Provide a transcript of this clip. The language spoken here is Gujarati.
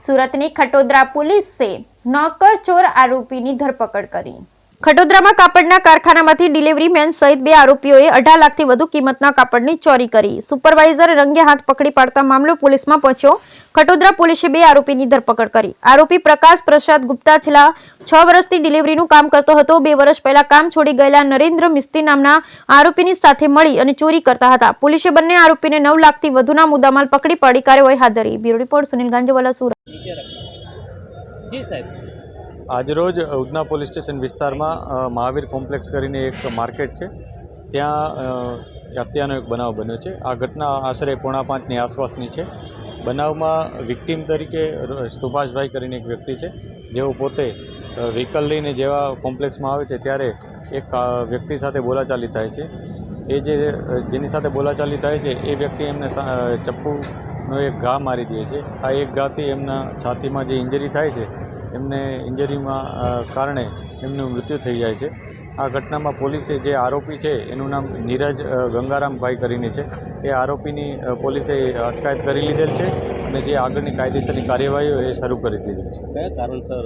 સુરતની ખટોદરા પોલીસે નોકર ચોર આરોપીની ધરપકડ કરી। ખટોદરામાં કાપડના કારખાનામાંથી ડિલિવરી મેન સહિત 2 આરોપીઓએ 18 લાખથી વધુ કિંમતના કાપડની ચોરી કરી। સુપરવાઇઝર રંગે હાથ પકડી પાડતા મામલો પોલીસમાં પહોંચ્યો। ખટોદરા પોલીસે 2 આરોપીની ધરપકડ કરી। આરોપી પ્રકાશ પ્રસાદ ગુપ્તા છેલ્લા 6 વર્ષથી ડિલિવરીનું કામ કરતો હતો। 2 વર્ષ પહેલા કામ છોડી ગયેલા નરેન્દ્ર મિસ્ત્રી નામના આરોપીની સાથે મળી અને ચોરી કરતા હતા। પોલીસે બંને આરોપીને 9 લાખથી વધુના મુદ્દામાલ પકડી પાડી કાર્યવાહી હાથ ધરી। Bureau report Sunil Ganjewala, Surat. આજરોજ ઉધના પોલીસ સ્ટેશન વિસ્તારમાં મહાવીર કોમ્પ્લેક્સ કરીને એક માર્કેટ છે, ત્યાં હત્યાનો એક બનાવ બન્યો છે। આ ઘટના આશરે 4:45ની આસપાસની છે। બનાવમાં વિક્ટીમ તરીકે સુભાષભાઈ કરીને એક વ્યક્તિ છે, જેઓ પોતે વ્હીકલ લઈને જેવા કોમ્પ્લેક્સમાં આવે છે ત્યારે એક વ્યક્તિ સાથે બોલાચાલી થાય છે। એ જેની સાથે બોલાચાલી થાય છે એ વ્યક્તિ એમને ચપ્પુનો એક ઘા મારી દે છે। આ એક ઘાથી એમના છાતીમાં જે ઇન્જરી થાય છે, એમને ઇન્જરીમાં કારણે એમનું મૃત્યુ થઈ જાય છે। આ ઘટનામાં પોલીસે જે આરોપી છે એનું નામ નીરજ ગંગારામભાઈ કરીને છે, એ આરોપીની પોલીસે અટકાયત કરી લીધેલ છે અને જે આગળની કાયદેસરની કાર્યવાહીઓ એ શરૂ કરી દીધેલ છે। કયા કારણસર